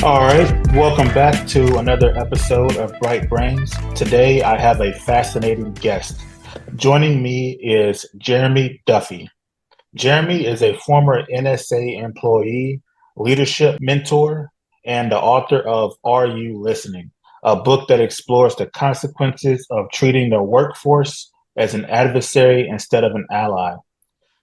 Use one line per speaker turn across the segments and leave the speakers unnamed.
All right, welcome back to another episode of Bright Brains. Today I have a fascinating guest. Joining me is Jeremy Duffy. Jeremy is a former NSA employee, leadership mentor, and the author of Are You Listening? A book that explores the consequences of treating the workforce as an adversary instead of an ally.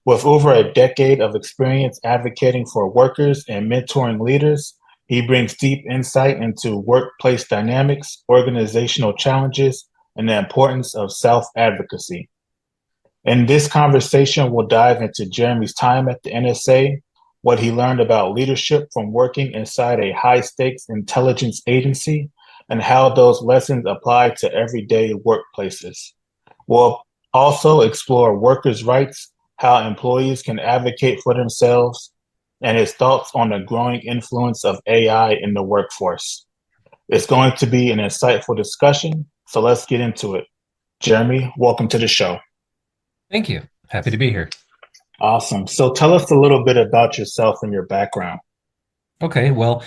With over a decade of experience advocating for workers and mentoring leaders, he brings deep insight into workplace dynamics, organizational challenges, and the importance of self-advocacy. In this conversation, we'll dive into Jeremy's time at the NSA, what he learned about leadership from working inside a high-stakes intelligence agency, and how those lessons apply to everyday workplaces. We'll also explore workers' rights, how employees can advocate for themselves, and his thoughts on the growing influence of AI in the workforce. It's going to be an insightful discussion, so let's get into it. Jeremy, welcome to the show.
Thank you. Happy to be here.
Awesome. So tell us a little bit about yourself and your background.
Okay, well,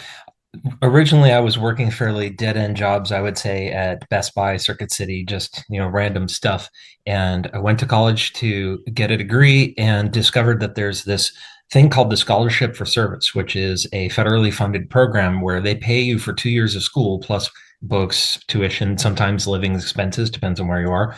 originally I was working fairly dead-end jobs, I would say, at Best Buy, Circuit City, just, random stuff. And I went to college to get a degree and discovered that there's this thing called the Scholarship for Service, which is a federally funded program where they pay you for 2 years of school plus books, tuition, sometimes living expenses, depends on where you are,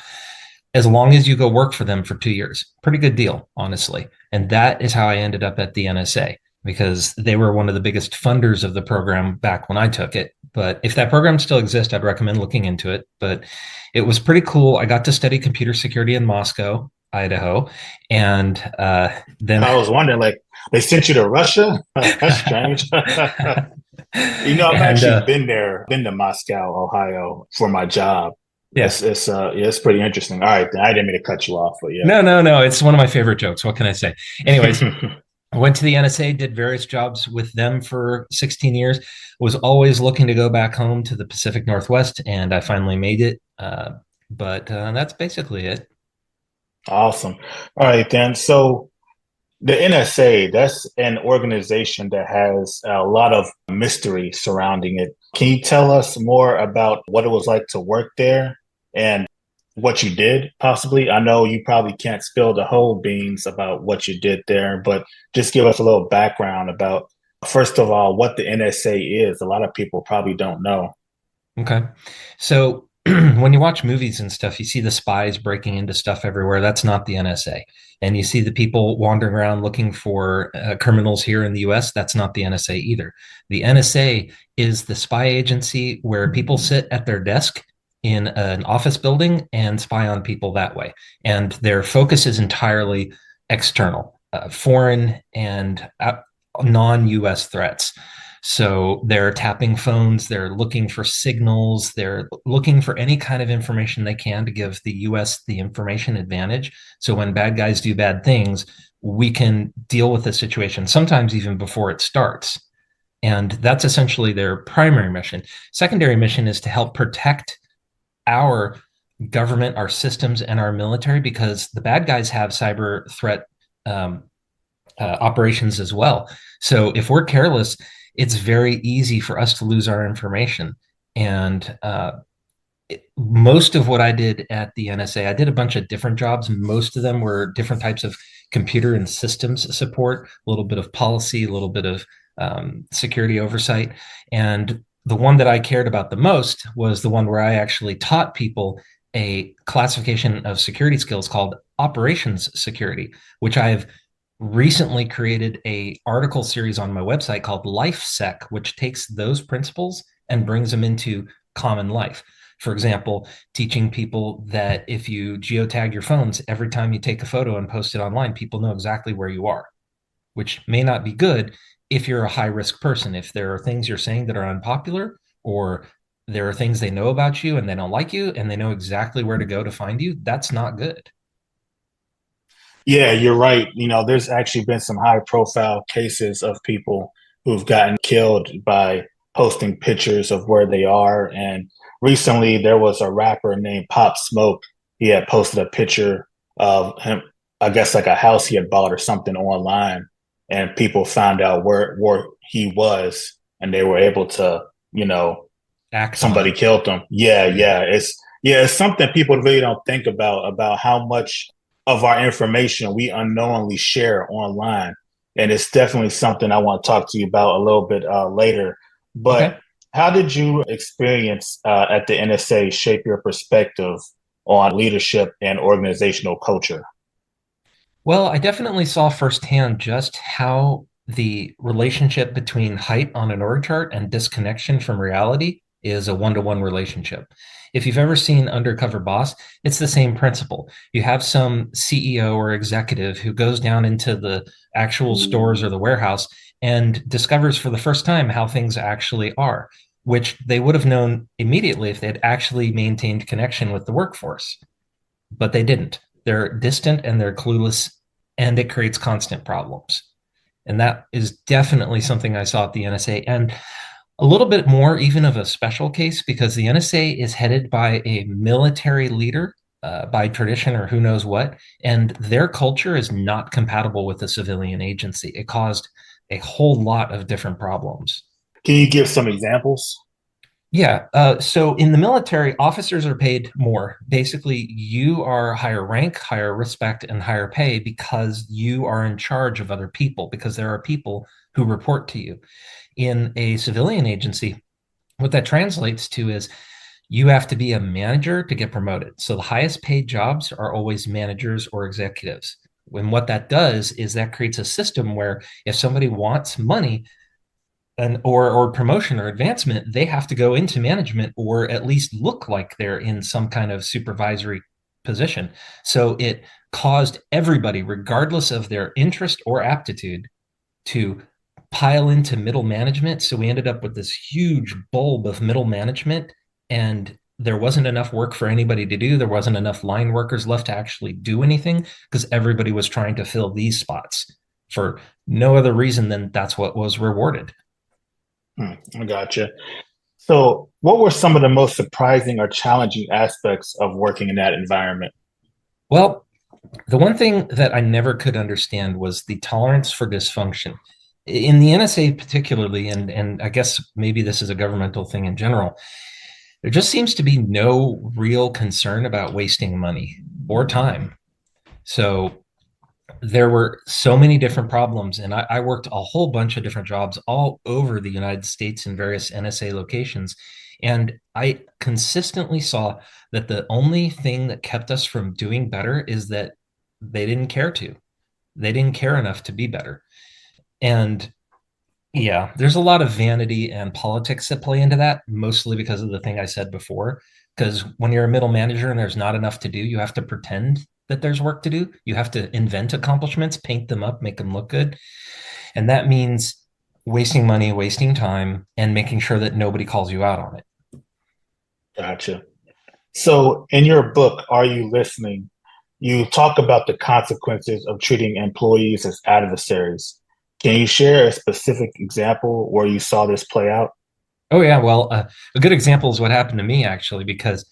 as long as you go work for them for 2 years. Pretty good deal, honestly. And that is how I ended up at the NSA, because they were one of the biggest funders of the program back when I took it. But if that program still exists, I'd recommend looking into it. But it was pretty cool. I got to study computer security in Moscow, Idaho. And then
I was wondering, like, they sent you to Russia? That's strange. I've
and
actually been to Moscow, Ohio for my job.
yeah.
It's pretty interesting. All right, I didn't mean to cut you off, but yeah.
No. It's one of my favorite jokes. What can I say? Anyways, I went to the NSA, did various jobs with them for 16 years, was always looking to go back home to the Pacific Northwest, and I finally made it. But that's basically it.
Awesome. All right, then. So the NSA, that's an organization that has a lot of mystery surrounding it. Can you tell us more about what it was like to work there and what you did, possibly? I know you probably can't spill the whole beans about what you did there, but just give us a little background about, first of all, what the NSA is. A lot of people probably don't know.
Okay. So when you watch movies and stuff, you see the spies breaking into stuff everywhere. That's not the NSA. And you see the people wandering around looking for criminals here in the US. That's not the NSA either. The NSA is the spy agency where people sit at their desk in an office building and spy on people that way. And their focus is entirely external, foreign and non-US threats. So they're tapping phones, they're looking for signals, they're looking for any kind of information they can to give the US the information advantage. So when bad guys do bad things, we can deal with the situation, sometimes even before it starts. And that's essentially their primary mission. Secondary mission is to help protect our government, our systems, and our military, because the bad guys have cyber threat operations as well. So if we're careless, it's very easy for us to lose our information. And most of what I did at the NSA, I did a bunch of different jobs. Most of them were different types of computer and systems support, a little bit of policy, a little bit of security oversight. And the one that I cared about the most was the one where I actually taught people a classification of security skills called operations security, which I've recently created a article series on my website called LifeSec, which takes those principles and brings them into common life. For example, teaching people that if you geotag your phones, every time you take a photo and post it online, people know exactly where you are, which may not be good if you're a high risk person. If there are things you're saying that are unpopular, or there are things they know about you and they don't like you and they know exactly where to go to find you, that's not good.
Yeah, you're right. There's actually been some high profile cases of people who've gotten killed by posting pictures of where they are. And recently there was a rapper named Pop Smoke. He had posted a picture of him, I guess like a house he had bought or something online, and people found out where he was. and they were able to, you know,
Act on
somebody
it.
killed them. It's something people really don't think about how much of our information we unknowingly share online, and it's definitely something I want to talk to you about a little bit later. But
Okay.
how did you experience at the NSA shape your perspective on leadership and organizational culture?
Well, I definitely saw firsthand just how the relationship between height on an org chart and disconnection from reality is a one-to-one relationship. If you've ever seen Undercover Boss, it's the same principle. You have some CEO or executive who goes down into the actual stores or the warehouse and discovers for the first time how things actually are, which they would have known immediately if they had actually maintained connection with the workforce, but they didn't. They're distant and they're clueless, and it creates constant problems. And that is definitely something I saw at the NSA, and a little bit more even of a special case because the NSA is headed by a military leader by tradition or who knows what, and their culture is not compatible with the civilian agency. It caused a whole lot of different problems.
Can you give some examples?
Yeah. So in the military, officers are paid more. Basically, you are higher rank, higher respect, and higher pay because you are in charge of other people, because there are people who report to you. In a civilian agency, what that translates to is you have to be a manager to get promoted. So the highest paid jobs are always managers or executives. And what that does is that creates a system where if somebody wants money, or promotion or advancement, they have to go into management or at least look like they're in some kind of supervisory position. So it caused everybody, regardless of their interest or aptitude, to pile into middle management. So we ended up with this huge bulb of middle management, and there wasn't enough work for anybody to do. There wasn't enough line workers left to actually do anything because everybody was trying to fill these spots for no other reason than that's what was rewarded.
I gotcha. So, what were some of the most surprising or challenging aspects of working in that environment?
Well, the one thing that I never could understand was the tolerance for dysfunction. In the NSA particularly, and I guess maybe this is a governmental thing in general, there just seems to be no real concern about wasting money or time. So there were so many different problems, and I worked a whole bunch of different jobs all over the United States in various NSA locations. And I consistently saw that the only thing that kept us from doing better is that they didn't care to. They didn't care enough to be better. And yeah, there's a lot of vanity and politics that play into that, mostly because of the thing I said before. Because when you're a middle manager and there's not enough to do, you have to pretend that there's work to do. You have to invent accomplishments, paint them up, make them look good. And that means wasting money, wasting time, and making sure that nobody calls you out on it.
Gotcha. So, in your book, Are You Listening? You talk about the consequences of treating employees as adversaries. Can you share a specific example where you saw this play out?
Oh, yeah. Well, a good example is what happened to me, actually, because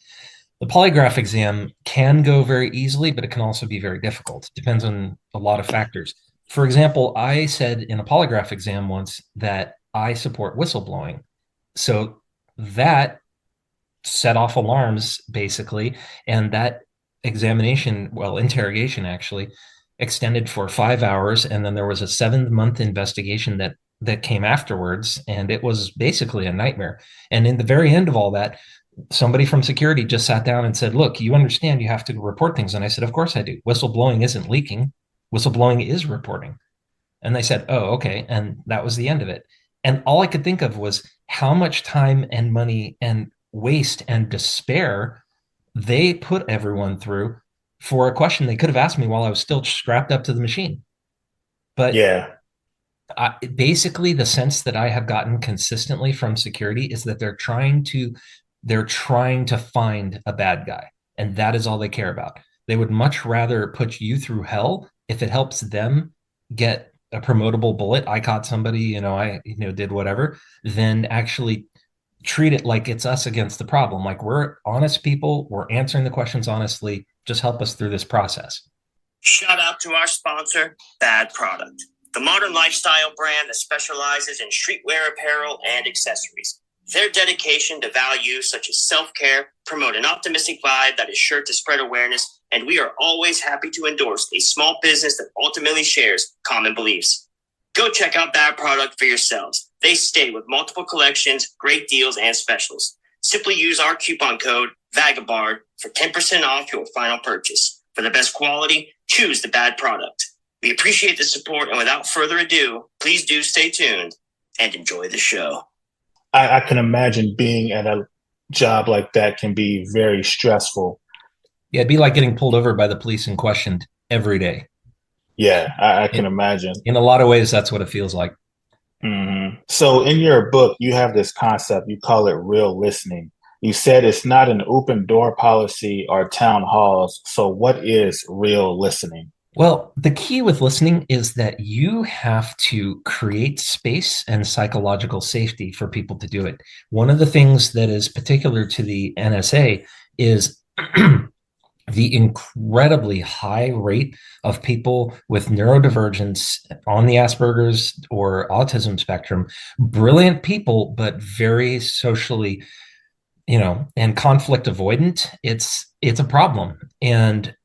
the polygraph exam can go very easily, but it can also be very difficult. It depends on a lot of factors. For example, I said in a polygraph exam once that I support whistleblowing. So that set off alarms, basically. And that examination, well, interrogation actually, extended for 5 hours. And then there was a 7 month investigation that came afterwards. And it was basically a nightmare. And in the very end of all that, somebody from security just sat down and said, "Look, you understand you have to report things." And I said, "Of course I do. Whistleblowing isn't leaking. Whistleblowing is reporting." And they said, "Oh, okay." And that was the end of it. And all I could think of was how much time and money and waste and despair they put everyone through for a question they could have asked me while I was still strapped up to the machine. But
Yeah,
basically, the sense that I have gotten consistently from security is that they're trying to find a bad guy, and that is all they care about. They would much rather put you through hell if it helps them get a promotable bullet. I caught somebody, I did whatever, than actually treat it like it's us against the problem. Like we're honest people, we're answering the questions honestly. Just help us through this process.
Shout out to our sponsor, Bad Product. the modern lifestyle brand that specializes in streetwear apparel and accessories. Their dedication to values such as self-care promote an optimistic vibe that is sure to spread awareness, and we are always happy to endorse a small business that ultimately shares common beliefs. Go check out that product for yourselves. They stay with multiple collections, great deals, and specials. Simply use our coupon code VAGABARD for 10% off your final purchase. For the best quality, choose the bad product. We appreciate the support, and without further ado, please do stay tuned and enjoy the show.
I can imagine being at a job like that can be very stressful.
Yeah, it'd be like getting pulled over by the police and questioned every day.
Yeah, I can imagine.
In a lot of ways, that's what it feels like.
So in your book, you have this concept, you call it real listening. You said it's not an open door policy or town halls. So what is real listening?
Well, the key with listening is that you have to create space and psychological safety for people to do it. One of the things that is particular to the NSA is the incredibly high rate of people with neurodivergence on the Asperger's or autism spectrum, brilliant people, but very socially, and conflict avoidant. It's a problem. And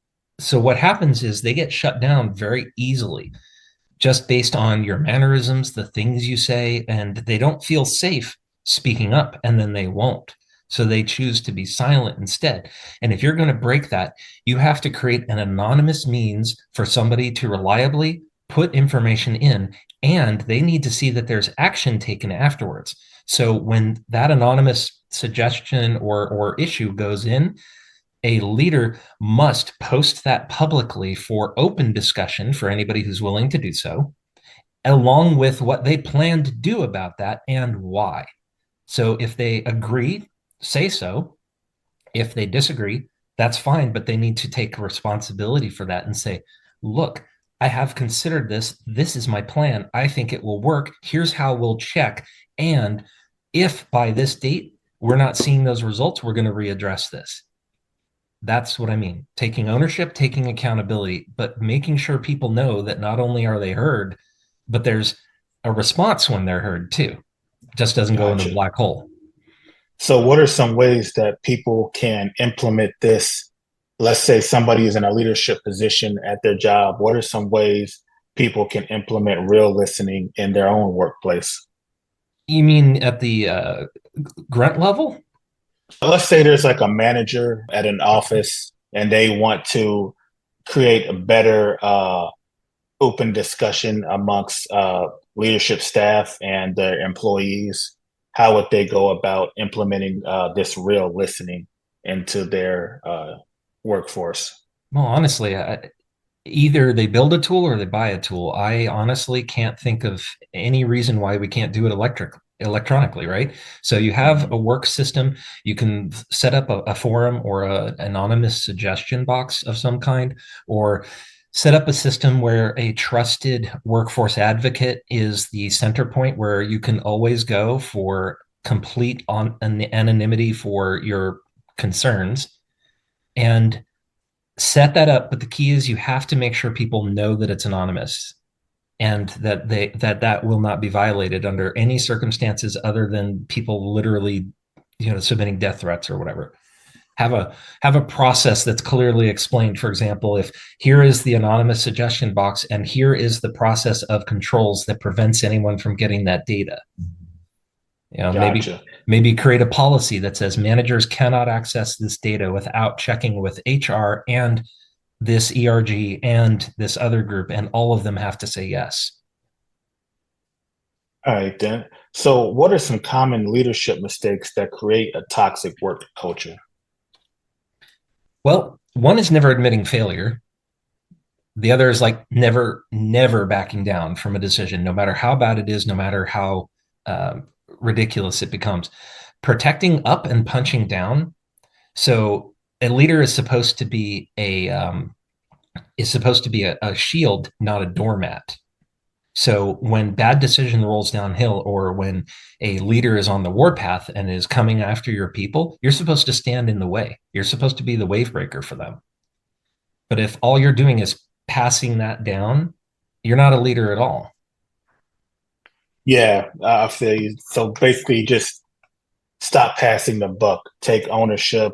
so what happens is they get shut down very easily just based on your mannerisms, the things you say, and they don't feel safe speaking up, and then they won't. So they choose to be silent instead. And if you're going to break that, you have to create an anonymous means for somebody to reliably put information in, and they need to see that there's action taken afterwards. So when that anonymous suggestion or issue goes in, a leader must post that publicly for open discussion for anybody who's willing to do so, along with what they plan to do about that and why. So if they agree, say so. If they disagree, that's fine, but they need to take responsibility for that and say, look, I have considered this. This is my plan. I think it will work. Here's how we'll check. And if by this date we're not seeing those results, we're going to readdress this. That's what I mean. Taking ownership, taking accountability, but making sure people know that not only are they heard, but there's a response when they're heard too. It just doesn't go into a black hole.
So what are some ways that people can implement this? Let's say somebody is in a leadership position at their job. What are some ways people can implement real listening in their own workplace?
You mean at the grunt level?
Let's say there's like a manager at an office and they want to create a better open discussion amongst leadership staff and their employees. How would they go about implementing this real listening into their workforce?
Well, honestly, either they build a tool or they buy a tool. I honestly can't think of any reason why we can't do it electronically, right? So you have a work system. You can set up a forum or an anonymous suggestion box of some kind, or set up a system where a trusted workforce advocate is the center point where you can always go for complete anonymity for your concerns, and set that up. But the key is you have to make sure people know that it's anonymous and that that will not be violated under any circumstances other than people literally, submitting death threats or whatever. Have a process that's clearly explained. For example, if here is the anonymous suggestion box and here is the process of controls that prevents anyone from getting that data.
Gotcha.
Maybe create a policy that says managers cannot access this data without checking with HR and this ERG and this other group, and all of them have to say yes.
All right, then. So what are some common leadership mistakes that create a toxic work culture?
Well, one is never admitting failure. The other is like never backing down from a decision, no matter how bad it is, no matter how ridiculous it becomes. Protecting up and punching down. So a leader is supposed to be a shield, not a doormat. So when bad decision rolls downhill, or when a leader is on the warpath and is coming after your people, you're supposed to stand in the way. You're supposed to be the wave breaker for them. But if all you're doing is passing that down, you're not a leader at all.
Yeah, I feel you. So basically, just stop passing the buck, take ownership,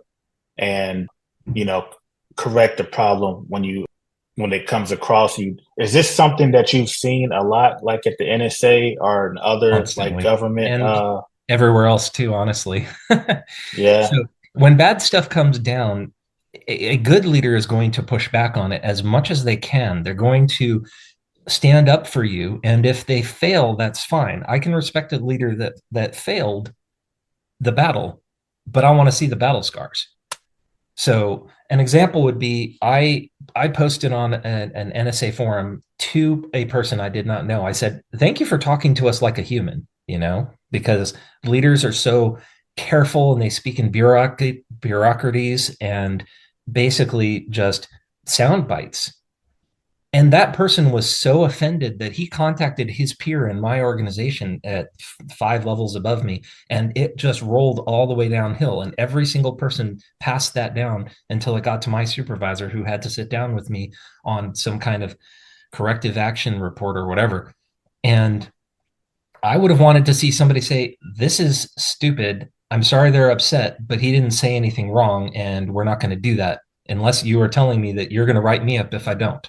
and you know, correct the problem when it comes across you. Is this something that you've seen a lot, like at the NSA or in other like
Constantly,
government?
and everywhere else too, honestly.
Yeah.
So when bad stuff comes down, a good leader is going to push back on it as much as they can. They're going to stand up for you, and if they fail, that's fine. I can respect a leader that failed the battle, but I want to see the battle scars. So an example would be I posted on an NSA forum to a person I did not know. I said, "Thank you for talking to us like a human," because leaders are so careful and they speak in bureaucraties and basically just sound bites. And that person was so offended that he contacted his peer in my organization at 5 levels above me, and it just rolled all the way downhill. And every single person passed that down until it got to my supervisor, who had to sit down with me on some kind of corrective action report or whatever. And I would have wanted to see somebody say, "This is stupid. I'm sorry they're upset, but he didn't say anything wrong, and we're not going to do that unless you are telling me that you're going to write me up if I don't."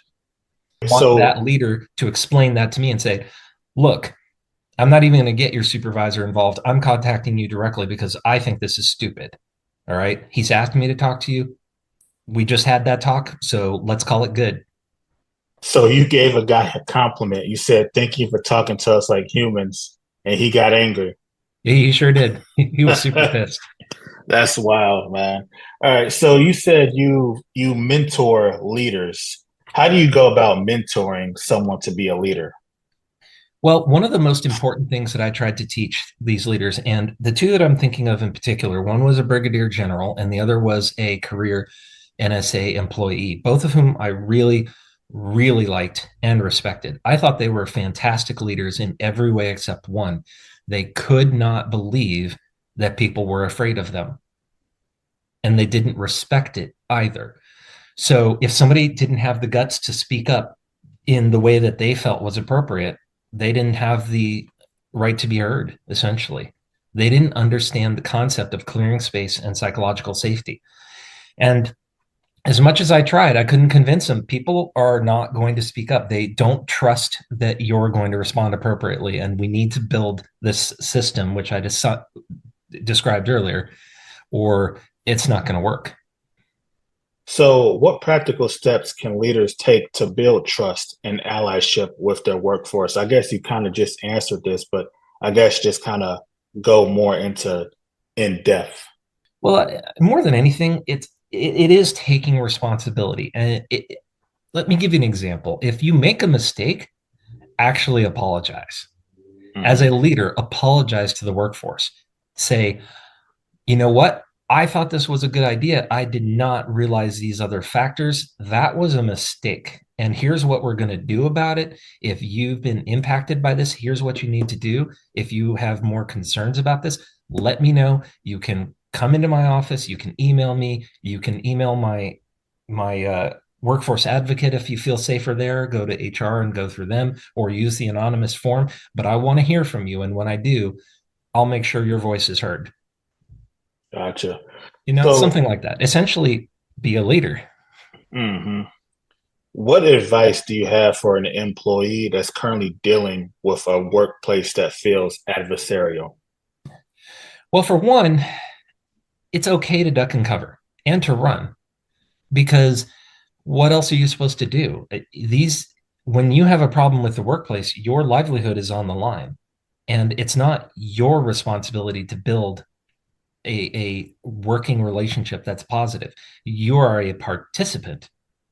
Want
So
that leader to explain that to me and say, "Look, I'm not even going to get your supervisor involved. I'm contacting you directly because I think this is stupid." All right. He's asked me to talk to you. We just had that talk. So let's call it good.
so you gave a guy a compliment. You said, "Thank you for talking to us like humans," and he got angry.
Yeah, he sure did. He was super pissed.
That's wild, man. All right, so you said you mentor leaders. How do you go about mentoring someone to be a leader?
Well, one of the most important things that I tried to teach these leaders, and the two that I'm thinking of in particular, one was a brigadier general and the other was a career NSA employee, both of whom I really, really liked and respected. I thought they were fantastic leaders in every way except one. They could not believe that people were afraid of them, and they didn't respect it either. So if somebody didn't have the guts to speak up in the way that they felt was appropriate, they didn't have the right to be heard, essentially. They didn't understand the concept of clearing space and psychological safety. And as much as I tried, I couldn't convince them. People are not going to speak up. They don't trust that you're going to respond appropriately. And we need to build this system, which I just described earlier, or it's not going to work.
So, what practical steps can leaders take to build trust and allyship with their workforce? I guess you kind of just answered this, but I guess just kind of go more into in depth.
Well, more than anything, it is taking responsibility. And let me give you an example. If you make a mistake, actually apologize. As
Mm-hmm.
a leader, apologize to the workforce. Say, "You know what? I thought this was a good idea. I did not realize these other factors. That was a mistake. And here's what we're going to do about it. If you've been impacted by this, here's what you need to do. If you have more concerns about this, let me know. You can come into my office. You can email me. You can email my workforce advocate if you feel safer there. Go to HR and go through them, or use the anonymous form. But I want to hear from you. And when I do, I'll make sure your voice is heard."
Gotcha.
Something
So,
like that. Essentially, be a leader.
mhm. What advice do you have for an employee that's currently dealing with a workplace that feels adversarial?
Well, for one, it's okay to duck and cover and to run, because what else are you supposed to do? When you have a problem with the workplace, your livelihood is on the line, and it's not your responsibility to build a working relationship that's positive. You are a participant,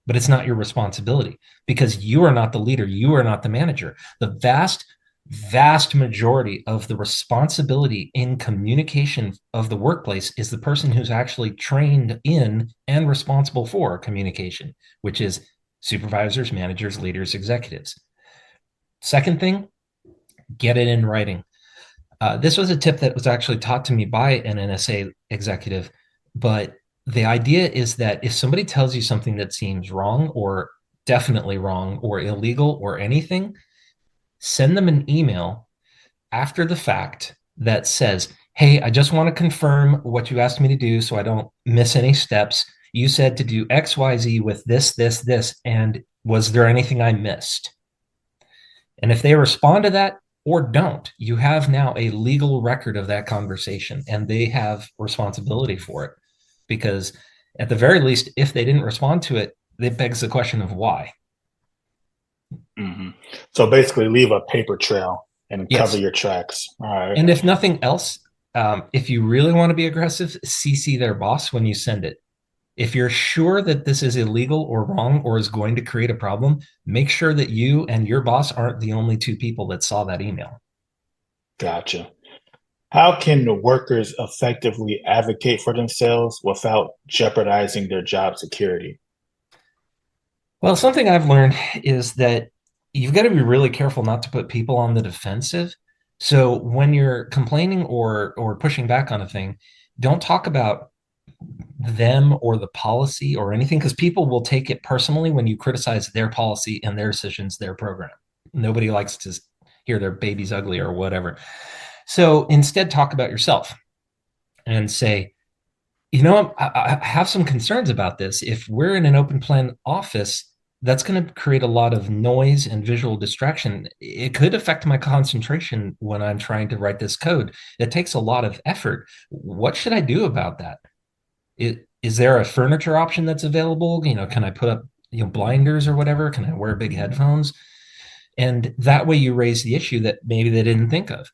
but it's not your responsibility, because you are not the leader. You are not the manager. The vast majority of the responsibility in communication of the workplace is the person who's actually trained in and responsible for communication, which is supervisors, managers, leaders, executives. Second thing, get it in writing. This was a tip that was actually taught to me by an NSA executive, but the idea is that if somebody tells you something that seems wrong or definitely wrong or illegal or anything, send them an email after the fact that says, hey, I just want to confirm what you asked me to do so I don't miss any steps. You said to do XYZ with this, this, this, and was there anything I missed? And if they respond to that or don't, you have now a legal record of that conversation and they have responsibility for it. Because at the very least, if they didn't respond to it, it begs the question of why.
Mm-hmm. So basically, leave a paper trail and
Yes.
cover your tracks. All right.
And if nothing else, if you really want to be aggressive, CC their boss when you send it. If you're sure that this is illegal or wrong or is going to create a problem, make sure that you and your boss aren't the only two people that saw that email.
Gotcha. How can the workers effectively advocate for themselves without jeopardizing their job security?
Well, something I've learned is that you've got to be really careful not to put people on the defensive. So when you're complaining or pushing back on a thing, don't talk about them or the policy or anything because people will take it personally when you criticize their policy and their decisions, their program. Nobody likes to hear their baby's ugly or whatever. So instead, talk about yourself and say, you know, I have some concerns about this. If we're in an open plan office, that's going to create a lot of noise and visual distraction. It could affect my concentration when I'm trying to write this code. It takes a lot of effort. What should I do about that? Is there a furniture option that's available? You know, can I put up, you know, blinders or whatever? Can I wear big headphones? And that way you raise the issue that maybe they didn't think of.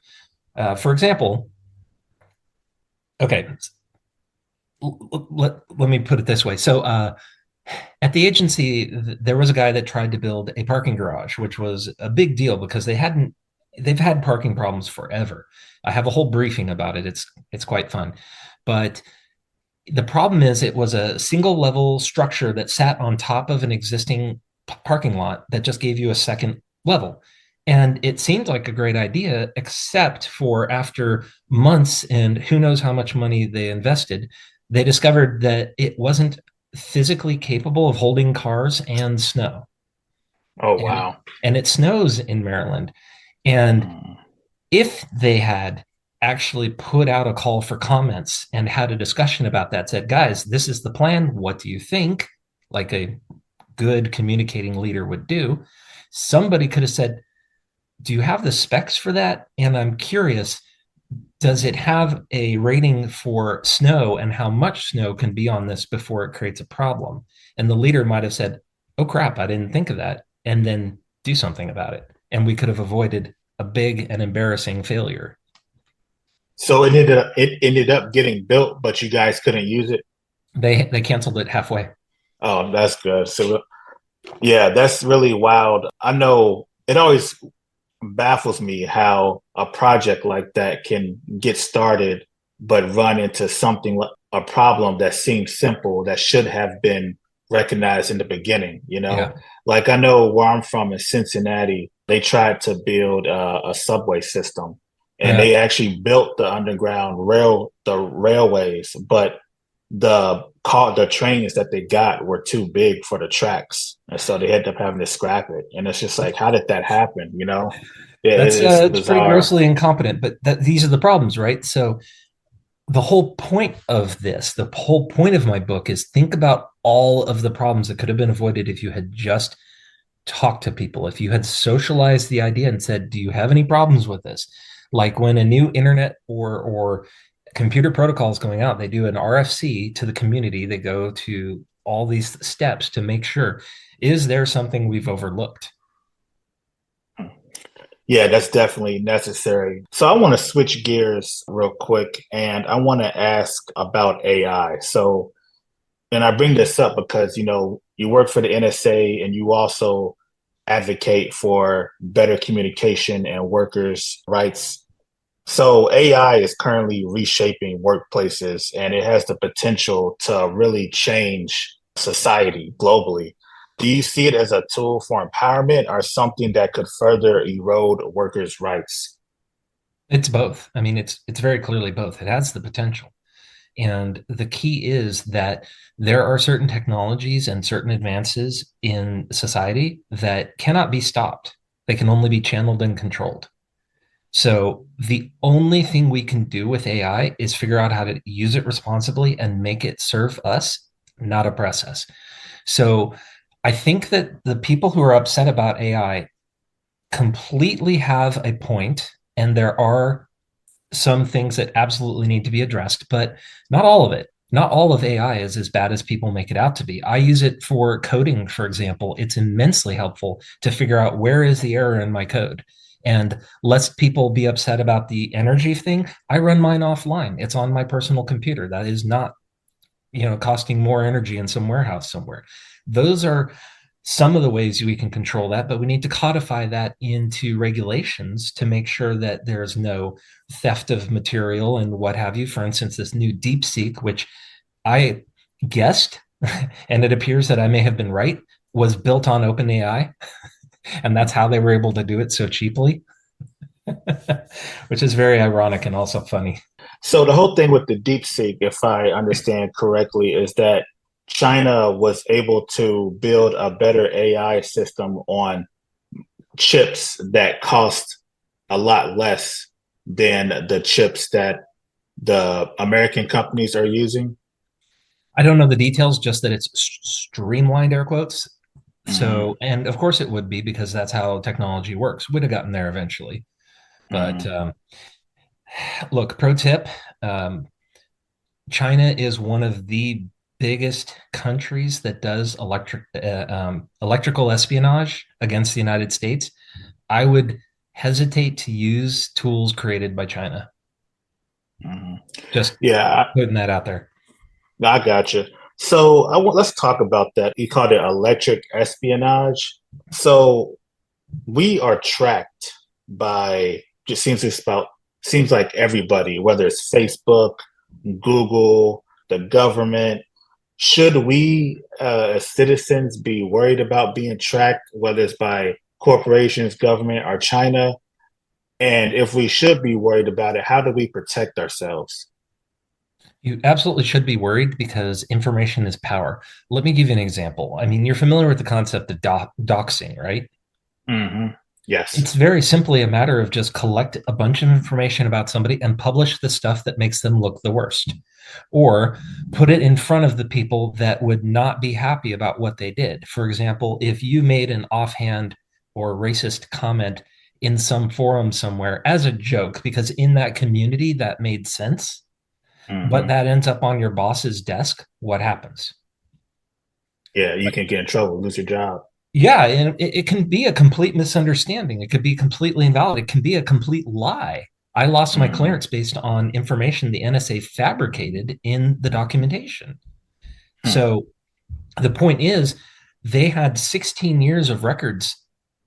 For example, okay, let me put it this way. So at the agency, there was a guy that tried to build a parking garage, which was a big deal because they've had parking problems forever. I have a whole briefing about it. It's quite fun. But the problem is it was a single level structure that sat on top of an existing parking lot that just gave you a second level. And it seemed like a great idea, except for after months and who knows how much money they invested, they discovered that it wasn't physically capable of holding cars and snow.
Oh,
And,
wow.
and it snows in Maryland. And if they had actually put out a call for comments and had a discussion about that, said, guys, this is the plan. What do you think? Like a good communicating leader would do. Somebody could have said, do you have the specs for that? And I'm curious, does it have a rating for snow and how much snow can be on this before it creates a problem? And the leader might have said, oh crap, I didn't think of that, and then do something about it. And we could have avoided a big and embarrassing failure.
So it ended up getting built, but you guys couldn't use it.
They canceled it halfway.
Oh, that's good. So yeah, that's really wild. I know it always baffles me how a project like that can get started but run into something like a problem that seems simple that should have been recognized in the beginning, you know?
Yeah.
Like I know where I'm from in Cincinnati, they tried to build a subway system and
Yeah.
they actually built the railways, but the trains that they got were too big for the tracks, and so they ended up having to scrap it. And it's just like, how did that happen? You know, it's
It's pretty
bizarre.
grossly incompetent, but these are the problems, right? So the whole point of this, the whole point of my book is think about all of the problems that could have been avoided if you had just talked to people, if you had socialized the idea and said, do you have any problems with this? Like when a new internet or computer protocol is going out, they do an RFC to the community. They go to all these steps to make sure, is there something we've overlooked?
Yeah, that's definitely necessary. So I want to switch gears real quick, and I want to ask about AI. So, and I bring this up because you work for the NSA, and you also advocate for better communication and workers' rights. So AI is currently reshaping workplaces and it has the potential to really change society globally. Do you see it as a tool for empowerment or something that could further erode workers' rights?
It's both. I mean, it's very clearly both. It has the potential. And the key is that there are certain technologies and certain advances in society that cannot be stopped. They can only be channeled and controlled. So the only thing we can do with AI is figure out how to use it responsibly and make it serve us, not oppress us. So I think that the people who are upset about AI completely have a point, and there are some things that absolutely need to be addressed, but not all of it. Not all of AI is as bad as people make it out to be. I use it for coding, for example. It's immensely helpful to figure out where is the error in my code. And lest people be upset about the energy thing, I run mine offline. It's on my personal computer. That is not, costing more energy in some warehouse somewhere. Those are some of the ways we can control that, but we need to codify that into regulations to make sure that there's no theft of material and what have you. For instance, this new DeepSeek, which I guessed, and it appears that I may have been right, was built on OpenAI, and that's how they were able to do it so cheaply, which is very ironic and also funny.
So the whole thing with the DeepSeek, if I understand correctly, is that China was able to build a better AI system on chips that cost a lot less than the chips that the American companies are using.
I don't know the details, just that it's streamlined air quotes.
Mm-hmm.
So, and of course it would be because that's how technology works. Would have gotten there eventually. But
Mm-hmm.
look, pro tip, China is one of the biggest countries that does electrical espionage against the United States. I would hesitate to use tools created by China.
Mm-hmm.
Just
Yeah,
putting that out there.
I got you. So let's talk about that. You called it electric espionage. So we are tracked by just seems like everybody, whether it's Facebook, Google, the government. Should we, as citizens, be worried about being tracked, whether it's by corporations, government, or China? And if we should be worried about it, how do we protect ourselves?
You absolutely should be worried because information is power. Let me give you an example. I mean, you're familiar with the concept of doxing, right?
Mm-hmm. Yes.
It's very simply a matter of just collect a bunch of information about somebody and publish the stuff that makes them look the worst, or put it in front of the people that would not be happy about what they did. For example, if you made an offhand or racist comment in some forum somewhere as a joke, because in that community that made sense, but
Mm-hmm.
that ends up on your boss's desk, what happens?
Yeah, you can get in trouble, lose your job.
Yeah, and it can be a complete misunderstanding. It could be completely invalid. It can be a complete lie. I lost my
Mm-hmm.
clearance based on information the NSA fabricated in the documentation.
Hmm.
So the point is, they had 16 years of records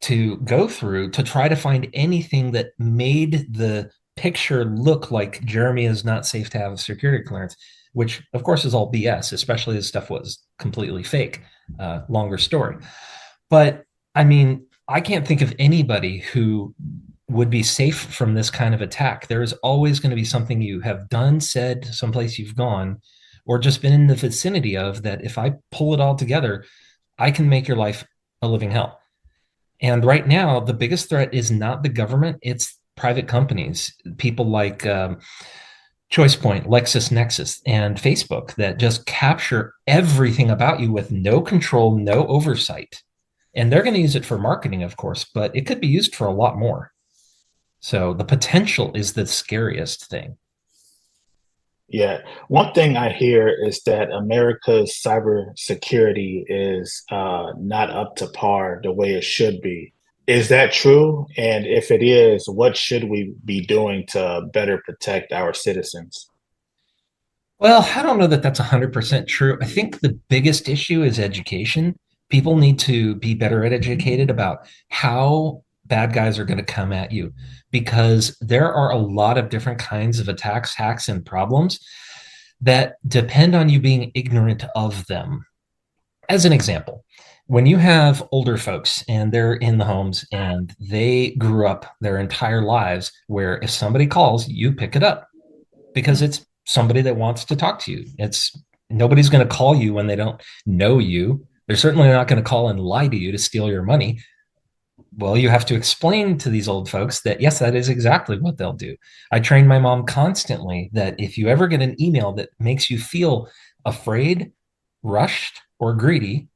to go through to try to find anything that made the picture look like Jeremy is not safe to have a security clearance, which of course is all BS, especially as stuff was completely fake. Longer story. But I mean, I can't think of anybody who would be safe from this kind of attack. There is always going to be something you have done, said, someplace you've gone, or just been in the vicinity of that. If I pull it all together, I can make your life a living hell. And right now, the biggest threat is not the government, it's private companies, people like ChoicePoint, LexisNexis, and Facebook that just capture everything about you with no control, no oversight. And they're going to use it for marketing, of course, but it could be used for a lot more. So the potential is the scariest thing.
Yeah. One thing I hear is that America's cybersecurity is not up to par the way it should be. Is that true? And if it is, what should we be doing to better protect our citizens?
Well, I don't know that that's 100% true. I think the biggest issue is education. People need to be better educated about how bad guys are going to come at you because there are a lot of different kinds of attacks, hacks, and problems that depend on you being ignorant of them. As an example, when you have older folks and they're in the homes and they grew up their entire lives where if somebody calls, you pick it up because it's somebody that wants to talk to you. It's nobody's going to call you when they don't know you. They're certainly not going to call and lie to you to steal your money. Well, you have to explain to these old folks that, yes, that is exactly what they'll do. I train my mom constantly that if you ever get an email that makes you feel afraid, rushed, or greedy,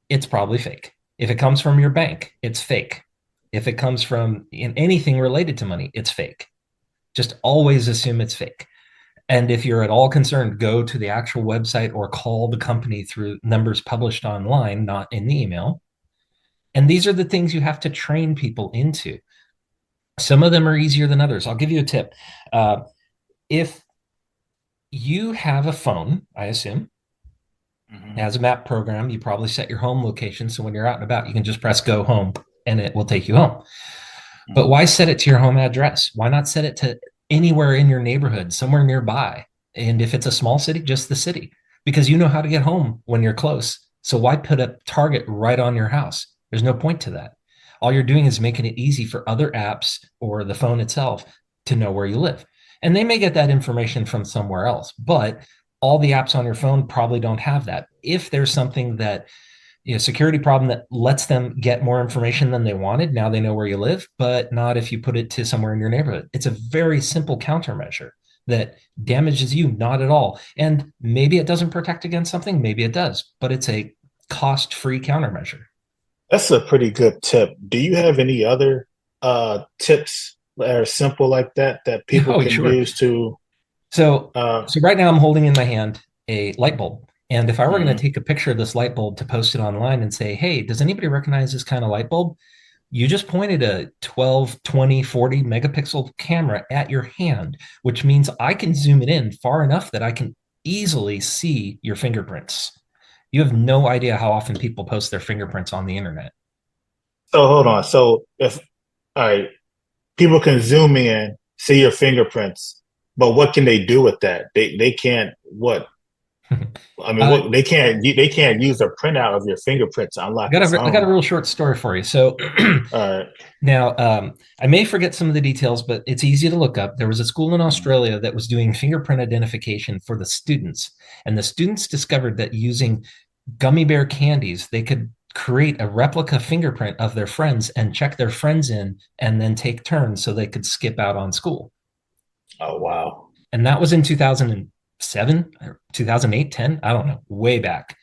it's probably fake. If it comes from your bank, it's fake. If it comes from anything related to money, it's fake. Just always assume it's fake. And if you're at all concerned, go to the actual website or call the company through numbers published online, not in the email. And these are the things you have to train people into. Some of them are easier than others. I'll give you a tip. If you have a phone, I assume,
Mm-hmm.
has a map program, you probably set your home location. So when you're out and about, you can just press go home and it will take you home. But why set it to your home address? Why not set it to anywhere in your neighborhood, somewhere nearby? And if it's a small city, just the city, because you know how to get home when you're close. So why put a target right on your house? There's no point to that. All you're doing is making it easy for other apps or the phone itself to know where you live. And they may get that information from somewhere else, but all the apps on your phone probably don't have that. If there's something that security problem that lets them get more information than they wanted. Now they know where you live, but not if you put it to somewhere in your neighborhood. It's a very simple countermeasure that damages you not at all. And maybe it doesn't protect against something, maybe it does, but it's a cost-free countermeasure.
That's a pretty good tip. Do you have any other tips that are simple like that that people
Oh,
can
sure.
use to
So,
uh,
so right now I'm holding in my hand a light bulb. And if I were going to
mhm.
take a picture of this light bulb to post it online and say, hey, does anybody recognize this kind of light bulb? You just pointed a 12, 20, 40 megapixel camera at your hand, which means I can zoom it in far enough that I can easily see your fingerprints. You have no idea how often people post their fingerprints on the internet.
So hold on. So if all right, people can zoom in, see your fingerprints, but what can they do with that? They can't what? I mean,
uh,
what they can't use a printout of your fingerprints to unlock the
I got a
phone.
real short story for you. So
All right.
now I may forget some of the details, but it's easy to look up. There was a school in
Mhm.
Australia that was doing fingerprint identification for the students, and the students discovered that using gummy bear candies, they could create a replica fingerprint of their friends and check their friends in and then take turns so they could skip out on school.
Oh wow.
And that was in 2007 or 2008, 10, I don't know, way back.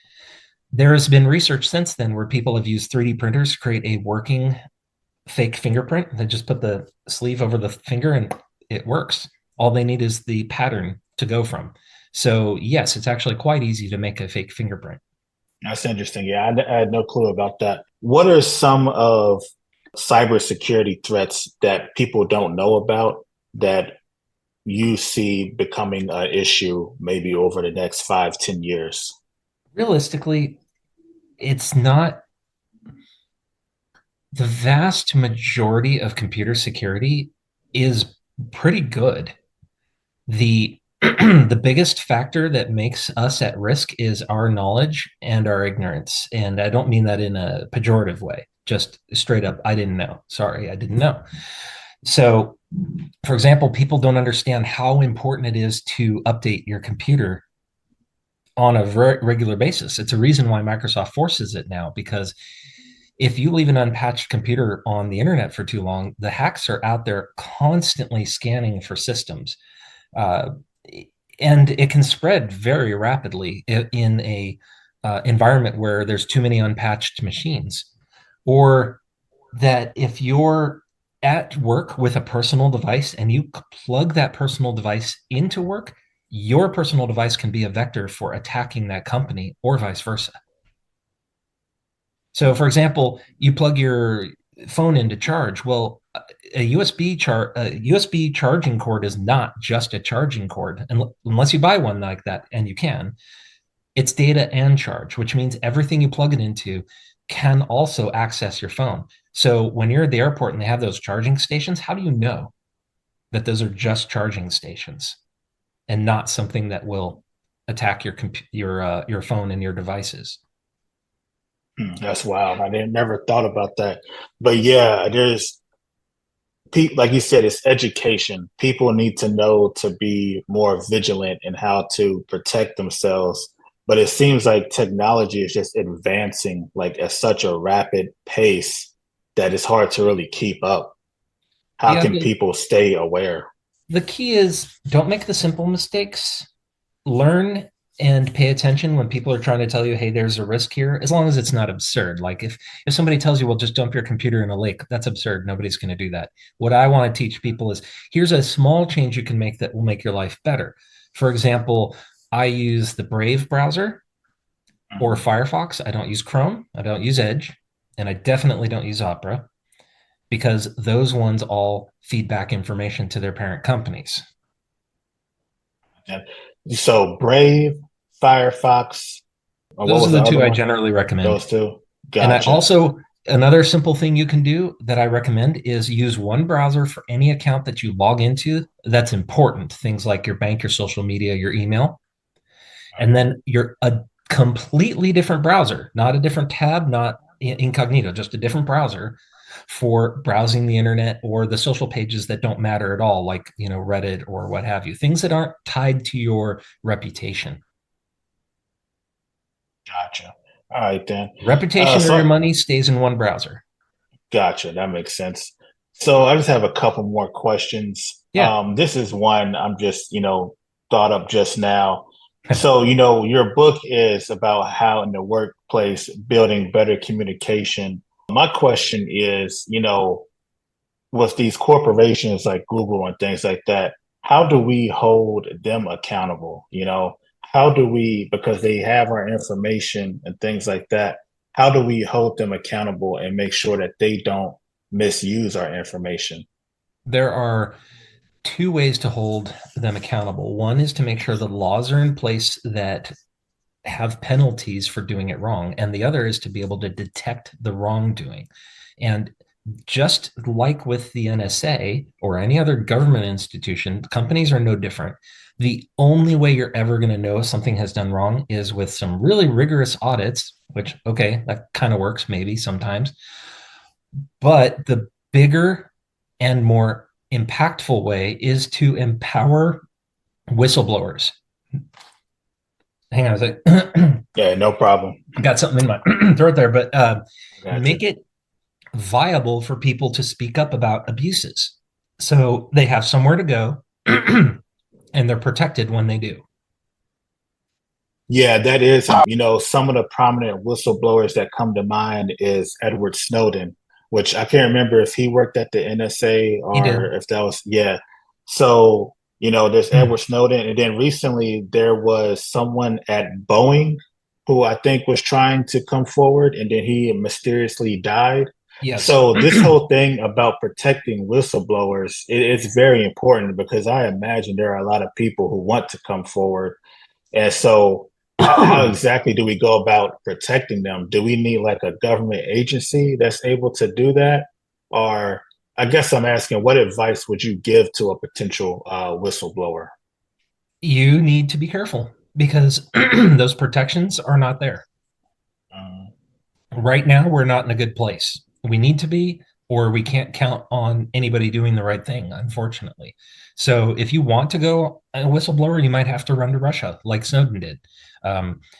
There has been research since then where people have used 3D printers to create a working fake fingerprint. They just put the sleeve over the finger and it works. All they need is the pattern to go from. So, yes, it's actually quite easy to make a fake fingerprint.
That's interesting. Yeah, I had no clue about that. What are some of cybersecurity threats that people don't know about that you see becoming an issue maybe over the next 5, 10 years?
Realistically, it's not the vast majority of computer security is pretty good. The the biggest factor that makes us at risk is our knowledge and our ignorance. And I don't mean that in a pejorative way, just straight up, I didn't know. Sorry, I didn't know. So, for example, people don't understand how important it is to update your computer on a regular basis. It's a reason why Microsoft forces it now, because if you leave an unpatched computer on the internet for too long, the hacks are out there constantly scanning for systems. Uh, and it can spread very rapidly in a environment where there's too many unpatched machines. Or that if you're at work with a personal device and you plug that personal device into work, your personal device can be a vector for attacking that company or vice versa. So, for example, you plug your phone into charge. Well, a USB charging cord is not just a charging cord, unless you buy one like that, and you can. It's data and charge, which means everything you plug it into can also access your phone. So when you're at the airport and they have those charging stations, how do you know that those are just charging stations and not something that will attack your phone and your devices?
That's wild. I didn't never thought about that. But yeah, there's like you said, it's education. People need to know to be more vigilant in how to protect themselves. But it seems like technology is just advancing like at such a rapid pace that it's hard to really keep up. How
Yeah,
can people stay aware?
the key is don't make the simple mistakes. Learn and pay attention when people are trying to tell you, hey, there's a risk here, as long as it's not absurd. Like if somebody tells you, well, just dump your computer in a lake, that's absurd. Nobody's going to do that. What I want to teach people is here's a small change you can make that will make your life better. For example, I use the Brave browser or Firefox. I don't use Chrome. I don't use Edge. And I definitely don't use Opera because those ones all feed back information to their parent companies.
So Brave, Firefox, or what
Those are
was
the
the other
two I
one?
generally recommend.
Those two.
And I
Gotcha.
also, another simple thing you can do that I recommend is use one browser for any account that you log into that's important. Things like your bank, your social media, your email. And then you're a completely different browser, not a different tab, not incognito, just a different browser for browsing the internet or the social pages that don't matter at all, like, Reddit or what have you, things that aren't tied to your reputation.
Gotcha. All right then.
Reputation or your
So
money stays in one browser.
gotcha. That makes sense. So I just have a couple more questions.
Yeah.
This is one I'm just, thought up just now. So, your book is about how in the workplace building better communication. My question is, with these corporations like Google and things like that, how do we hold them accountable? How do we, because they have our information and things like that, how do we hold them accountable and make sure that they don't misuse our information?
There are two ways to hold them accountable. One is to make sure the laws are in place that have penalties for doing it wrong. And the other is to be able to detect the wrongdoing. And just like with the NSA or any other government institution, companies are no different. The only way you're ever going to know if something has done wrong is with some really rigorous audits, which, okay, that kind of works maybe sometimes. But the bigger and more impactful way is to empower whistleblowers. Hang on a second.
Yeah, no problem.
I got something in my throat there, but
Gotcha.
make it viable for people to speak up about abuses. So they have somewhere to go and they're protected when they do.
Yeah, that is, some of the prominent whistleblowers that come to mind is Edward Snowden, which I can't remember if he worked at the NSA
He
or
did.
if that was, yeah. So, there's Edward Snowden. And then recently there was someone at Boeing who I think was trying to come forward and then he mysteriously died.
Yes.
So this whole thing about protecting whistleblowers, it's very important because I imagine there are a lot of people who want to come forward. And so, how exactly do we go about protecting them? Do we need like a government agency that's able to do that? Or I guess I'm asking, what advice would you give to a potential whistleblower?
You need to be careful because those protections are not there.
Um,
Right now, we're not in a good place. We need to be, or we can't count on anybody doing the right thing, unfortunately. So if you want to go a whistleblower, you might have to run to Russia like Snowden did.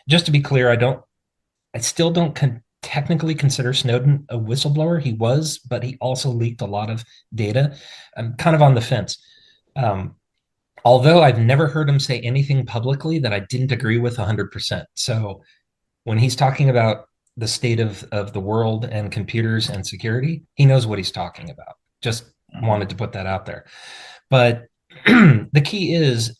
Just to be clear, I still don't technically consider Snowden a whistleblower. He was, but he also leaked a lot of data. I'm kind of on the fence. Um, Although I've never heard him say anything publicly that I didn't agree with 100%. So when he's talking about the state of the world and computers and security, he knows what he's talking about. Just wanted to put that out there. But the key is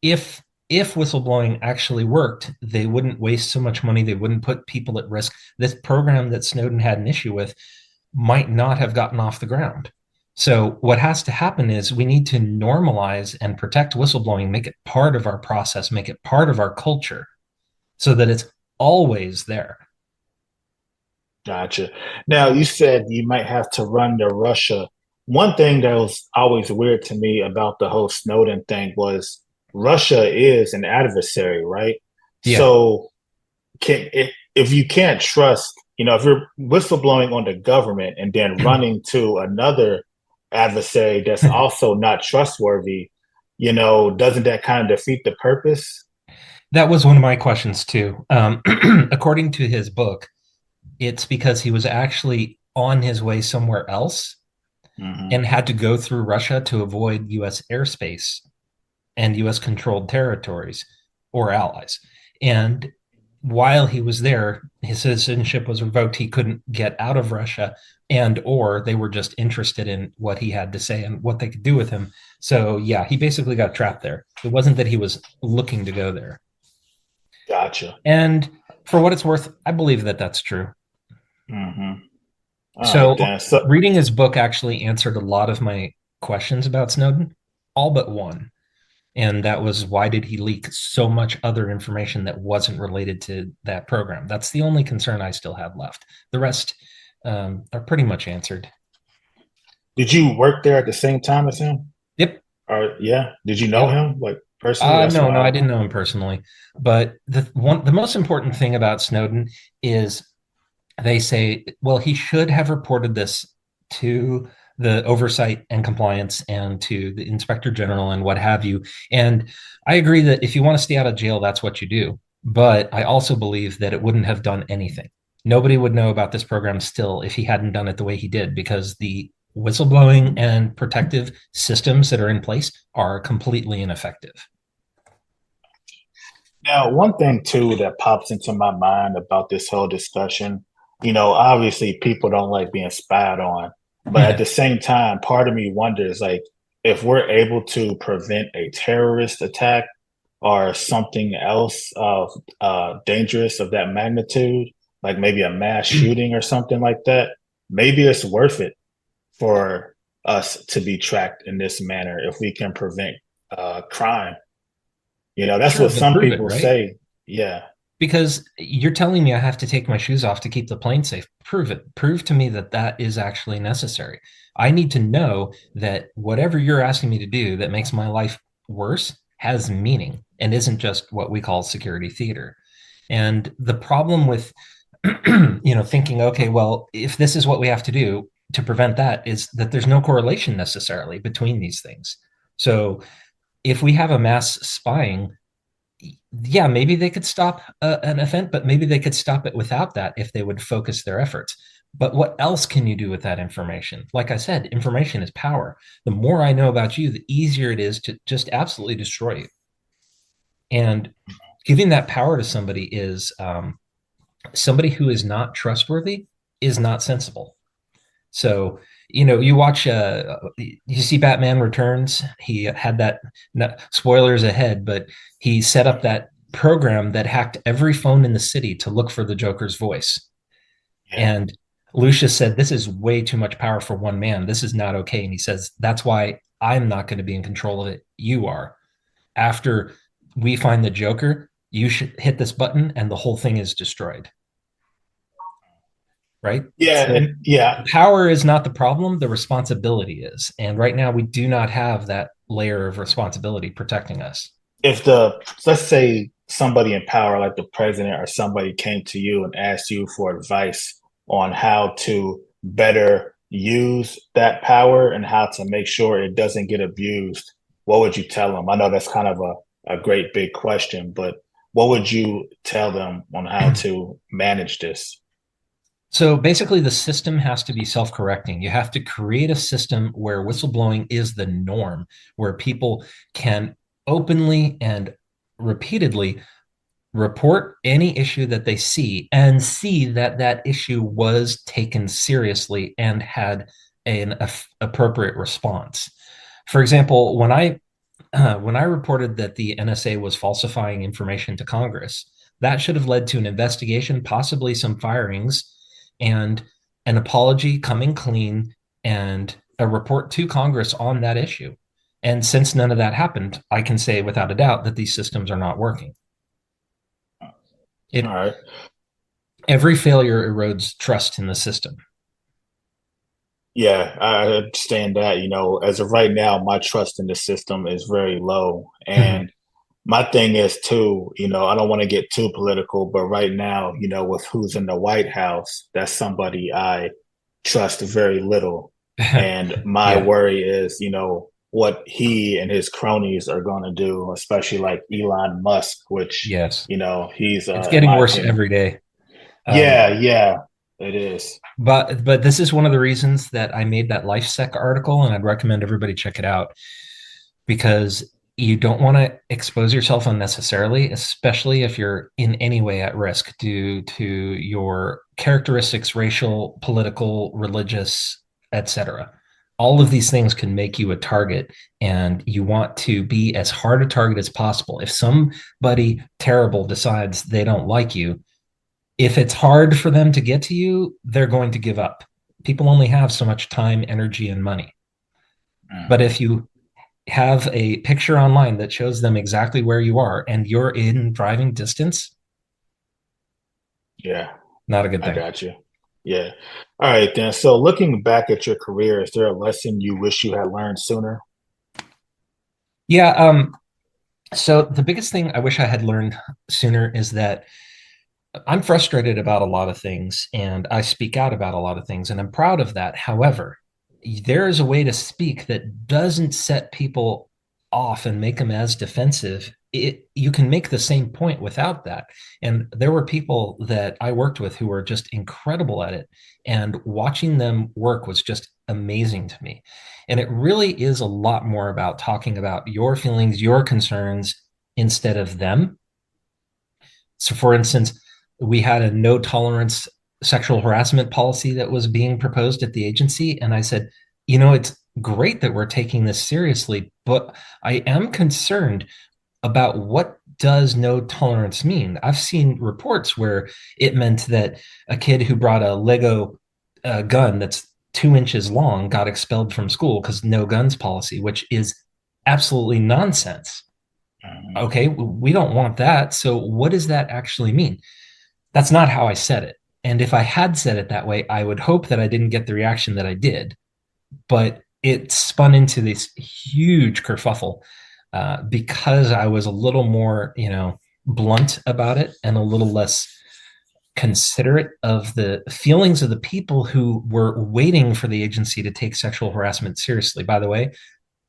if whistleblowing actually worked, they wouldn't waste so much money. They wouldn't put people at risk. This program that Snowden had an issue with might not have gotten off the ground. So what has to happen is we need to normalize and protect whistleblowing, make it part of our process, make it part of our culture so that it's always there.
Gotcha. Now, you said you might have to run to Russia. One thing that was always weird to me about the whole Snowden thing was Russia is an adversary, right?
Yeah.
So, if you can't trust, if you're whistleblowing on the government and then running to another adversary that's also not trustworthy, doesn't that kind of defeat the purpose?
That was one of my questions too. According to his book, it's because he was actually on his way somewhere else
Mm-hmm.
and had to go through Russia to avoid US airspace and US controlled territories or allies. And while he was there, his citizenship was revoked. He couldn't get out of Russia, and or they were just interested in what he had to say and what they could do with him. So yeah, he basically got trapped there. It wasn't that he was looking to go there.
Gotcha.
And for what it's worth, I believe that that's true.
Mm-hmm. All right,
So
then. So,
reading his book actually answered a lot of my questions about Snowden, all but one. And that was, why did he leak so much other information that wasn't related to that program? That's the only concern I still have left. The rest are pretty much answered.
did you work there at the same time as him?
Yep.
Or yeah, did you know
Yep.
him like personally? That's
No, I
why.
didn't know him personally. But the most important thing about Snowden is they say, well, he should have reported this to the oversight and compliance and to the inspector general and what have you. And I agree that if you want to stay out of jail, that's what you do. But I also believe that it wouldn't have done anything. Nobody would know about this program still if he hadn't done it the way he did, because the whistleblowing and protective systems that are in place are completely ineffective.
Now, one thing too that pops into my mind about this whole discussion, obviously people don't like being spied on, but at the same time, part of me wonders like if we're able to prevent a terrorist attack or something else of dangerous of that magnitude, like maybe a mass shooting or something like that, maybe it's worth it for us to be tracked in this manner if we can prevent crime. That's
Sure,
what
but
some
prove it,
people
right?
say. Yeah.
Because you're telling me I have to take my shoes off to keep the plane safe. Prove it. Prove to me that that is actually necessary. I need to know that whatever you're asking me to do that makes my life worse has meaning and isn't just what we call security theater. And the problem with thinking, okay, well, if this is what we have to do to prevent that, is that there's no correlation necessarily between these things. So if we have a mass spying, yeah, maybe they could stop an event, but maybe they could stop it without that if they would focus their efforts. But what else can you do with that information? Like I said, information is power. The more I know about you, the easier it is to just absolutely destroy you. And giving that power to somebody is somebody who is not trustworthy is not sensible. So, you watch, you see Batman Returns. He had that, no, spoilers ahead, but he set up that program that hacked every phone in the city to look for the Joker's voice.
Yeah.
And Lucius said, this is way too much power for one man. This is not okay. And he says, that's why I'm not going to be in control of it. You are. After we find the Joker, you should hit this button and the whole thing is destroyed. Right?
Yeah.
So
And yeah,
the power is not the problem, the responsibility is. And right now, we do not have that layer of responsibility protecting us.
if let's say somebody in power, like the president or somebody, came to you and asked you for advice on how to better use that power and how to make sure it doesn't get abused, what would you tell them? I know that's kind of a great big question, but what would you tell them on how to manage this?
So basically, the system has to be self correcting. You have to create a system where whistleblowing is the norm, where people can openly and repeatedly report any issue that they see and see that that issue was taken seriously and had an appropriate response. For example, when I reported that the NSA was falsifying information to Congress, that should have led to an investigation, possibly some firings, and an apology coming clean and a report to Congress on that issue. And since none of that happened, I can say without a doubt that these systems are not working.
All
It
right.
Every failure erodes trust in the system.
Yeah, I understand that. As of right now, my trust in the system is very low.
Mhm.
And my thing is too, I don't want to get too political, but right now, with who's in the White House, that's somebody I trust very little. And my
Yeah.
worry is, what he and his cronies are going to do, especially like Elon Musk, which,
Yes.
he's,
It's
in
getting
my
worse
opinion,
every day. Um,
yeah, yeah. It is.
But this is one of the reasons that I made that LifeSec article, and I'd recommend everybody check it out because you don't want to expose yourself unnecessarily, especially if you're in any way at risk due to your characteristics, racial, political, religious, etc. All of these things can make you a target, and you want to be as hard a target as possible. If somebody terrible decides they don't like you, if it's hard for them to get to you, they're going to give up. People only have so much time, energy, and money. But if you have a picture online that shows them exactly where you are and you're in driving distance,
Yeah,
not a good
I
thing.
got you. Yeah. All right, then. So, looking back at your career, is there a lesson you wish you had learned sooner?
Yeah. So the biggest thing I wish I had learned sooner is that I'm frustrated about a lot of things and I speak out about a lot of things, and I'm proud of that. However, there is a way to speak that doesn't set people off and make them as defensive. You can make the same point without that. And there were people that I worked with who were just incredible at it. And watching them work was just amazing to me. And it really is a lot more about talking about your feelings, your concerns instead of them. So, for instance, we had a no tolerance sexual harassment policy that was being proposed at the agency. And I said, it's great that we're taking this seriously, but I am concerned about what does no tolerance mean. I've seen reports where it meant that a kid who brought a Lego gun that's 2 inches long got expelled from school because no guns policy, which is absolutely nonsense.
Mhm.
Okay, we don't want that. So what does that actually mean? That's not how I said it. And if I had said it that way, I would hope that I didn't get the reaction that I did. But it spun into this huge kerfuffle because I was a little more, blunt about it and a little less considerate of the feelings of the people who were waiting for the agency to take sexual harassment seriously. By the way,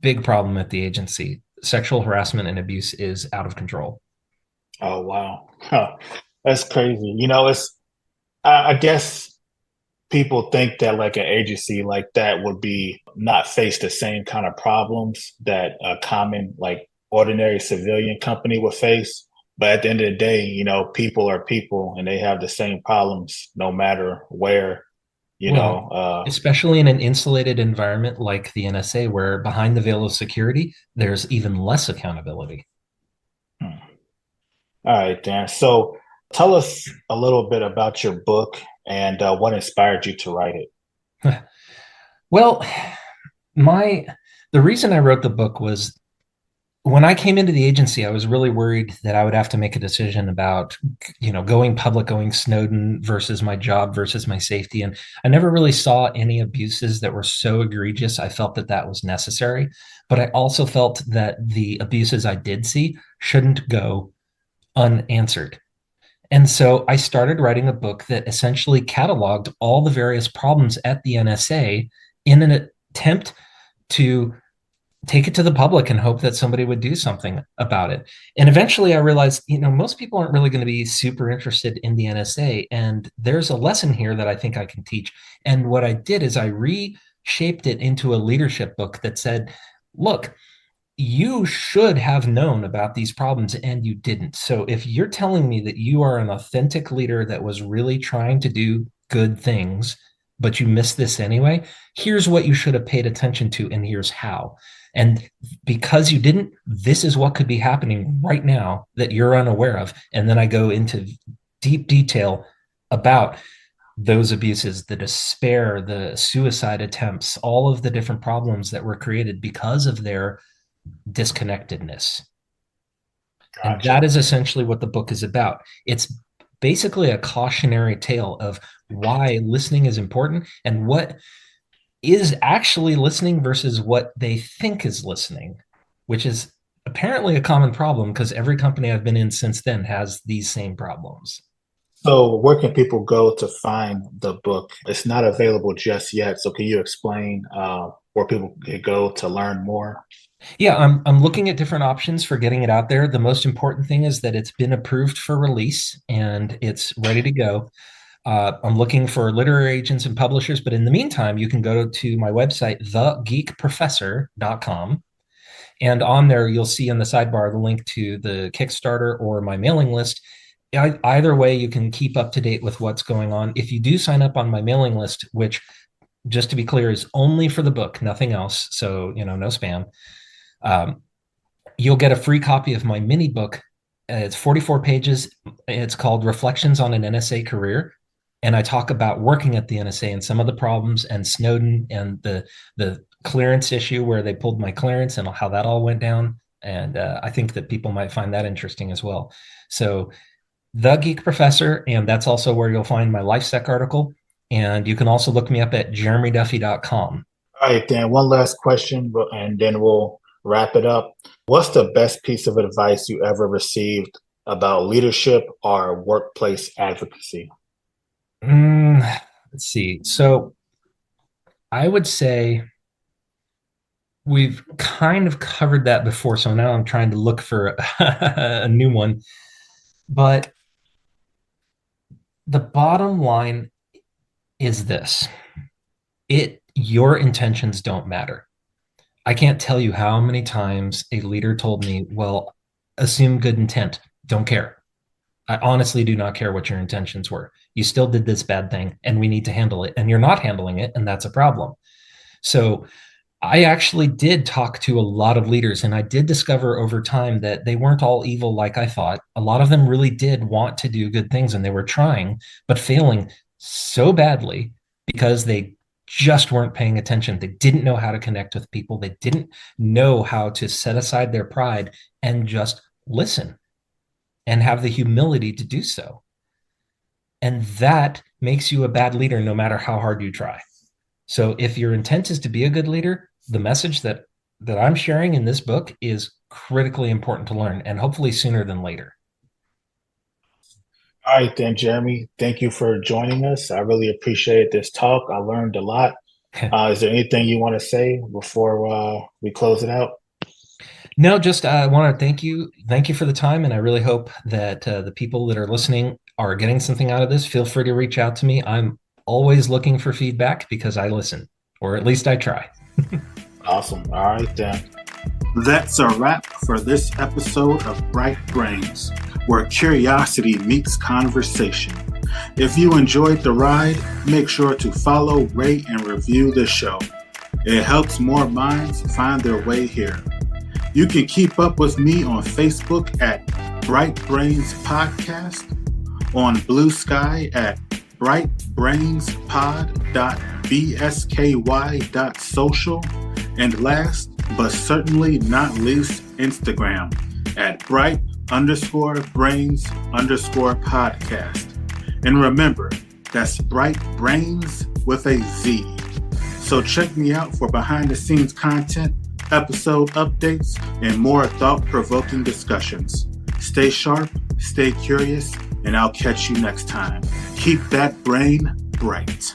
big problem at the agency. Sexual harassment and abuse is out of control.
Oh, wow. Huh. That's crazy. I guess people think that like an agency like that would be not face the same kind of problems that a common, like ordinary civilian company would face. But at the end of the day, people are people and they have the same problems no matter where, you
Well,
know.
especially in an insulated environment like the NSA, where behind the veil of security, there's even less accountability.
Hmm. All right, Dan. So tell us a little bit about your book and what inspired you to write it.
Well, my the reason I wrote the book was when I came into the agency, I was really worried that I would have to make a decision about, going public, going Snowden versus my job versus my safety. And I never really saw any abuses that were so egregious. I felt that that was necessary. But I also felt that the abuses I did see shouldn't go unanswered. And so I started writing a book that essentially cataloged all the various problems at the NSA in an attempt to take it to the public and hope that somebody would do something about it. And eventually I realized, most people aren't really going to be super interested in the NSA. And there's a lesson here that I think I can teach. And what I did is I reshaped it into a leadership book that said, look, you should have known about these problems and you didn't. So if you're telling me that you are an authentic leader that was really trying to do good things, but you missed this anyway, here's what you should have paid attention to and here's how. And because you didn't, this is what could be happening right now that you're unaware of. And then I go into deep detail about those abuses, the despair, the suicide attempts, all of the different problems that were created because of their disconnectedness. And
Gotcha.
that is essentially what the book is about. It's basically a cautionary tale of why listening is important and what is actually listening versus what they think is listening, which is apparently a common problem because every company I've been in since then has these same problems.
So, where can people go to find the book? It's not available just yet. So, can you explain where people can go to learn more?
Yeah, I'm looking at different options for getting it out there. The most important thing is that it's been approved for release and it's ready to go. I'm looking for literary agents and publishers, but in the meantime, you can go to my website, thegeekprofessor.com. And on there, you'll see in the sidebar the link to the Kickstarter or my mailing list. Either way, you can keep up to date with what's going on. If you do sign up on my mailing list, which, just to be clear, is only for the book, nothing else. So, no spam. You'll get a free copy of my mini book. It's 44 pages. It's called Reflections on an NSA Career. And I talk about working at the NSA and some of the problems, and Snowden and the clearance issue where they pulled my clearance and how that all went down. And I think that people might find that interesting as well. So The Geek Professor, and that's also where you'll find my LifeSec article. And you can also look me up at jeremyduffy.com.
All right, Dan, one last question, and then we'll wrap it up. What's the best piece of advice you ever received about leadership or workplace advocacy?
Let's see. So I would say we've kind of covered that before. So now I'm trying to look for a new one. But the bottom line is this: your intentions don't matter. I can't tell you how many times a leader told me, well, assume good intent. Don't care. I honestly do not care what your intentions were. You still did this bad thing, and we need to handle it. And you're not handling it, and that's a problem. So I actually did talk to a lot of leaders, and I did discover over time that they weren't all evil like I thought. A lot of them really did want to do good things, and they were trying, but failing so badly because they just weren't paying attention. They didn't know how to connect with people. They didn't know how to set aside their pride and just listen and have the humility to do so. And that makes you a bad leader no matter how hard you try. So if your intent is to be a good leader, the message that I'm sharing in this book is critically important to learn, and hopefully sooner than later.
All right, then, Jeremy, thank you for joining us. I really appreciate this talk. I learned a lot. Is there anything you want to say before we close it out?
No, just I want to thank you. Thank you for the time, and I really hope that the people that are listening are getting something out of this. Feel free to reach out to me. I'm always looking for feedback because I listen, or at least I try.
Awesome. All right, then. That's a wrap for this episode of Bright Brains, where curiosity meets conversation. If you enjoyed the ride, make sure to follow, rate, and review the show. It helps more minds find their way here. You can keep up with me on Facebook at Bright Brains Podcast, on Blue Sky at brightbrainspod.bsky.social, and last but certainly not least, Instagram at bright_brains_podcast. And remember, that's Bright Brains with a Z. So check me out for behind the scenes content, episode updates, and more thought-provoking discussions. Stay sharp, stay curious, and I'll catch you next time. Keep that brain bright.